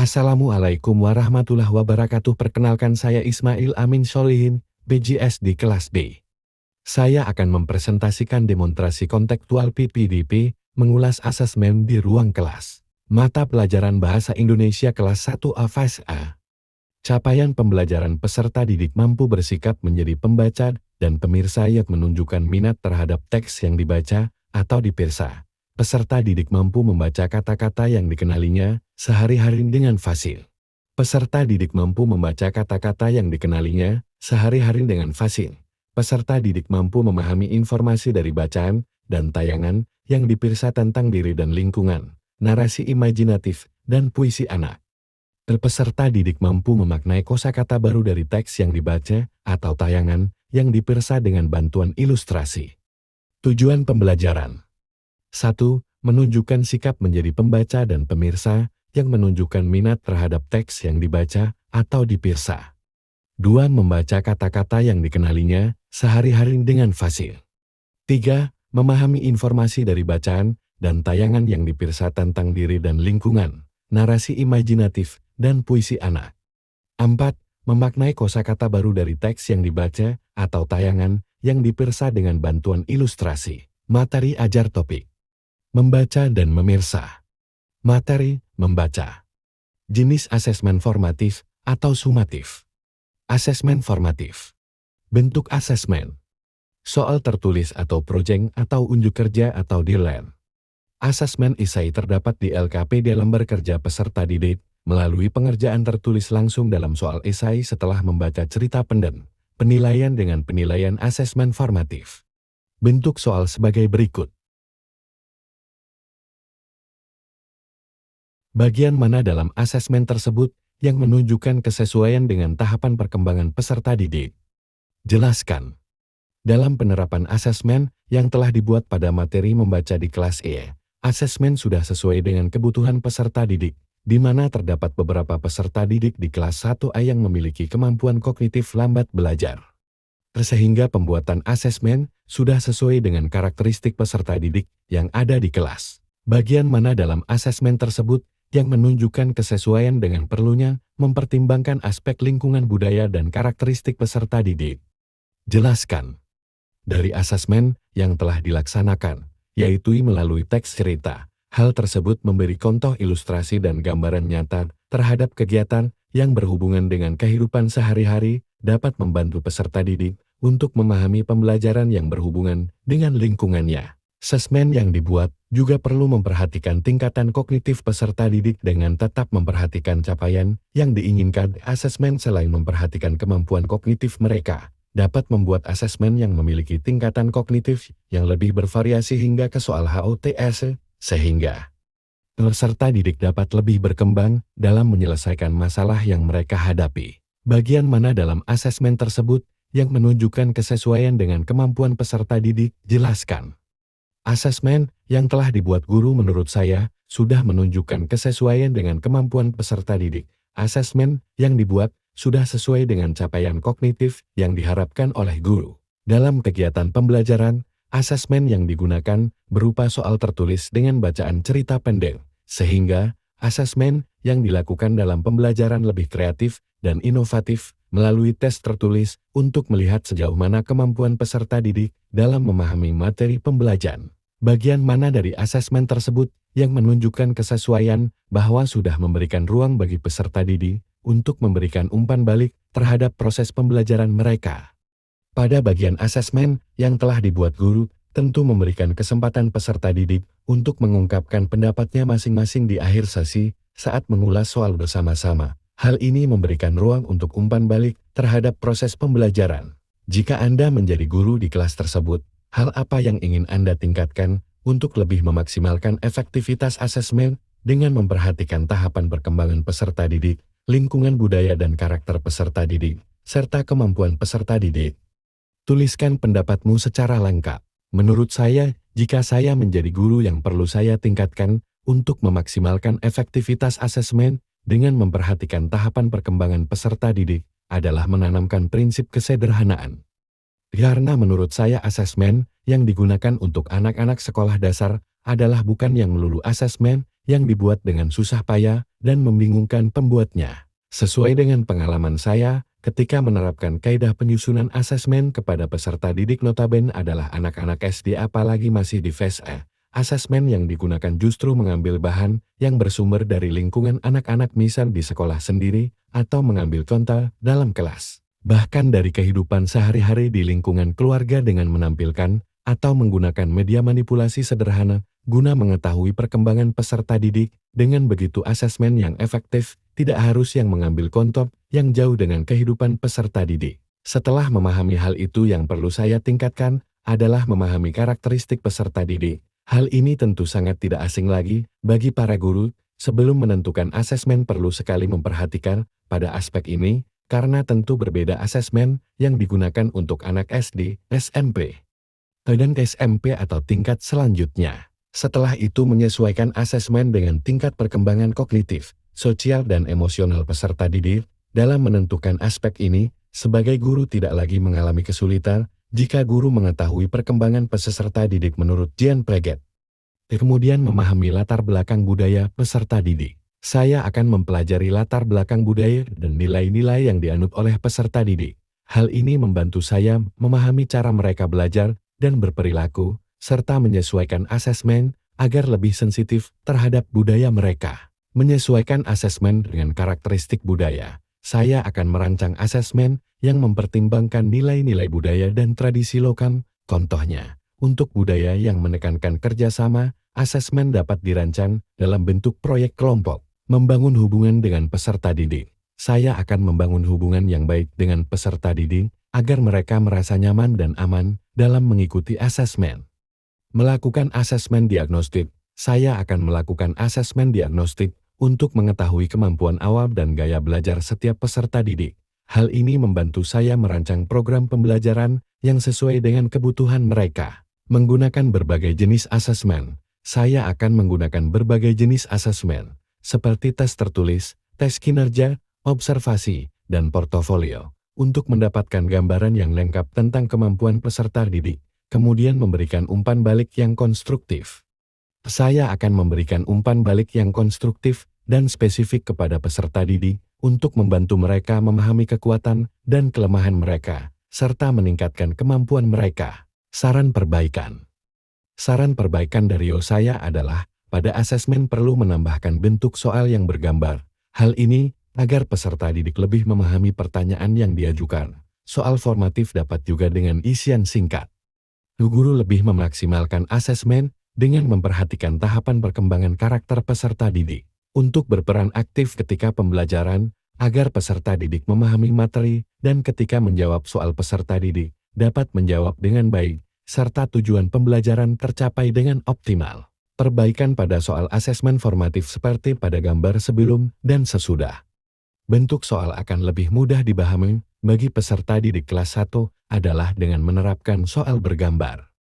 Assalamualaikum warahmatullahi wabarakatuh. Perkenalkan, saya Ismail Amin Sholihin, BGS di kelas D. Saya akan mempresentasikan demonstrasi kontekstual PPDP, mengulas asesmen di ruang kelas. Mata pelajaran Bahasa Indonesia kelas 1A Fase A. Capaian pembelajaran peserta didik mampu bersikap menjadi pembaca dan pemirsa yang menunjukkan minat terhadap teks yang dibaca atau dipirsa. Peserta didik mampu membaca kata-kata yang dikenalinya sehari-hari dengan fasil. Peserta didik mampu membaca kata-kata yang dikenalinya sehari-hari dengan fasil. Peserta didik mampu memahami informasi dari bacaan dan tayangan yang dipirsa tentang diri dan lingkungan, narasi imajinatif, dan puisi anak. Peserta didik mampu memaknai kosakata baru dari teks yang dibaca atau tayangan yang dipirsa dengan bantuan ilustrasi. Tujuan pembelajaran: 1. Menunjukkan sikap menjadi pembaca dan pemirsa yang menunjukkan minat terhadap teks yang dibaca atau dipirsa. 2. Membaca kata-kata yang dikenalinya sehari-hari dengan fasil. 3. Memahami informasi dari bacaan dan tayangan yang dipirsa tentang diri dan lingkungan, narasi imajinatif, dan puisi anak. 4. Memaknai kosakata baru dari teks yang dibaca atau tayangan yang dipirsa dengan bantuan ilustrasi. Materi ajar topik: membaca dan memirsa. Materi: membaca. Jenis asesmen formatif atau sumatif. Asesmen formatif. Bentuk asesmen: soal tertulis atau projeng atau unjuk kerja atau deadline. Asesmen esai terdapat di LKPD lembar kerja peserta didik melalui pengerjaan tertulis langsung dalam soal esai setelah membaca cerita pendek. Penilaian dengan penilaian asesmen formatif. Bentuk soal sebagai berikut. Bagian mana dalam asesmen tersebut yang menunjukkan kesesuaian dengan tahapan perkembangan peserta didik? Jelaskan. Dalam penerapan asesmen yang telah dibuat pada materi membaca di kelas E, asesmen sudah sesuai dengan kebutuhan peserta didik, di mana terdapat beberapa peserta didik di kelas 1A yang memiliki kemampuan kognitif lambat belajar. Sehingga pembuatan asesmen sudah sesuai dengan karakteristik peserta didik yang ada di kelas. Bagian mana dalam asesmen tersebut yang menunjukkan kesesuaian dengan perlunya mempertimbangkan aspek lingkungan budaya dan karakteristik peserta didik? Jelaskan. Dari asesmen yang telah dilaksanakan, yaitu melalui teks cerita, hal tersebut memberi contoh ilustrasi dan gambaran nyata terhadap kegiatan yang berhubungan dengan kehidupan sehari-hari, dapat membantu peserta didik untuk memahami pembelajaran yang berhubungan dengan lingkungannya. Asesmen yang dibuat juga perlu memperhatikan tingkatan kognitif peserta didik dengan tetap memperhatikan capaian yang diinginkan. Asesmen selain memperhatikan kemampuan kognitif mereka, dapat membuat asesmen yang memiliki tingkatan kognitif yang lebih bervariasi hingga ke soal HOTS, sehingga peserta didik dapat lebih berkembang dalam menyelesaikan masalah yang mereka hadapi. Bagian mana dalam asesmen tersebut yang menunjukkan kesesuaian dengan kemampuan peserta didik? Jelaskan. Asesmen yang telah dibuat guru menurut saya sudah menunjukkan kesesuaian dengan kemampuan peserta didik. Asesmen yang dibuat sudah sesuai dengan capaian kognitif yang diharapkan oleh guru. Dalam kegiatan pembelajaran, asesmen yang digunakan berupa soal tertulis dengan bacaan cerita pendek, sehingga asesmen yang dilakukan dalam pembelajaran lebih kreatif dan inovatif melalui tes tertulis untuk melihat sejauh mana kemampuan peserta didik dalam memahami materi pembelajaran. Bagian mana dari asesmen tersebut yang menunjukkan kesesuaian bahwa sudah memberikan ruang bagi peserta didik untuk memberikan umpan balik terhadap proses pembelajaran mereka? Pada bagian asesmen yang telah dibuat guru, tentu memberikan kesempatan peserta didik untuk mengungkapkan pendapatnya masing-masing di akhir sesi saat mengulas soal bersama-sama. Hal ini memberikan ruang untuk umpan balik terhadap proses pembelajaran. Jika Anda menjadi guru di kelas tersebut, hal apa yang ingin Anda tingkatkan untuk lebih memaksimalkan efektivitas asesmen dengan memperhatikan tahapan perkembangan peserta didik, lingkungan budaya dan karakter peserta didik, serta kemampuan peserta didik? Tuliskan pendapatmu secara lengkap. Menurut saya, jika saya menjadi guru, yang perlu saya tingkatkan untuk memaksimalkan efektivitas asesmen dengan memperhatikan tahapan perkembangan peserta didik adalah menanamkan prinsip kesederhanaan. Karena menurut saya asesmen yang digunakan untuk anak-anak sekolah dasar adalah bukan yang melulu asesmen yang dibuat dengan susah payah dan membingungkan pembuatnya. Sesuai dengan pengalaman saya, ketika menerapkan kaidah penyusunan asesmen kepada peserta didik notabene adalah anak-anak SD apalagi masih di fase A. Asesmen yang digunakan justru mengambil bahan yang bersumber dari lingkungan anak-anak misal di sekolah sendiri atau mengambil contoh dalam kelas. Bahkan dari kehidupan sehari-hari di lingkungan keluarga dengan menampilkan atau menggunakan media manipulasi sederhana guna mengetahui perkembangan peserta didik. Dengan begitu asesmen yang efektif tidak harus yang mengambil contoh yang jauh dengan kehidupan peserta didik. Setelah memahami hal itu yang perlu saya tingkatkan adalah memahami karakteristik peserta didik. Hal ini tentu sangat tidak asing lagi bagi para guru. Sebelum menentukan asesmen perlu sekali memperhatikan pada aspek ini, karena tentu berbeda asesmen yang digunakan untuk anak SD, SMP, dan SMP atau tingkat selanjutnya. Setelah itu menyesuaikan asesmen dengan tingkat perkembangan kognitif, sosial dan emosional peserta didik. Dalam menentukan aspek ini, sebagai guru tidak lagi mengalami kesulitan jika guru mengetahui perkembangan peserta didik menurut Jean Piaget. Kemudian memahami latar belakang budaya peserta didik. Saya akan mempelajari latar belakang budaya dan nilai-nilai yang dianut oleh peserta didik. Hal ini membantu saya memahami cara mereka belajar dan berperilaku, serta menyesuaikan asesmen agar lebih sensitif terhadap budaya mereka. Menyesuaikan asesmen dengan karakteristik budaya. Saya akan merancang asesmen yang mempertimbangkan nilai-nilai budaya dan tradisi lokal. Contohnya, untuk budaya yang menekankan kerjasama, asesmen dapat dirancang dalam bentuk proyek kelompok. Membangun hubungan dengan peserta didik. Saya akan membangun hubungan yang baik dengan peserta didik agar mereka merasa nyaman dan aman dalam mengikuti asesmen. Melakukan asesmen diagnostik. Saya akan melakukan asesmen diagnostik untuk mengetahui kemampuan awal dan gaya belajar setiap peserta didik. Hal ini membantu saya merancang program pembelajaran yang sesuai dengan kebutuhan mereka. Menggunakan berbagai jenis asesmen. Saya akan menggunakan berbagai jenis asesmen, seperti tes tertulis, tes kinerja, observasi, dan portofolio, untuk mendapatkan gambaran yang lengkap tentang kemampuan peserta didik, kemudian memberikan umpan balik yang konstruktif. Saya akan memberikan umpan balik yang konstruktif dan spesifik kepada peserta didik untuk membantu mereka memahami kekuatan dan kelemahan mereka, serta meningkatkan kemampuan mereka. Saran perbaikan. Saran perbaikan dari saya adalah, pada asesmen perlu menambahkan bentuk soal yang bergambar. Hal ini agar peserta didik lebih memahami pertanyaan yang diajukan. Soal formatif dapat juga dengan isian singkat. Guru lebih memaksimalkan asesmen dengan memperhatikan tahapan perkembangan karakter peserta didik, untuk berperan aktif ketika pembelajaran, agar peserta didik memahami materi, dan ketika menjawab soal peserta didik, dapat menjawab dengan baik, serta tujuan pembelajaran tercapai dengan optimal. Perbaikan pada soal asesmen formatif seperti pada gambar sebelum dan sesudah. Bentuk soal akan lebih mudah dipahami bagi peserta didik kelas 1 adalah dengan menerapkan soal bergambar.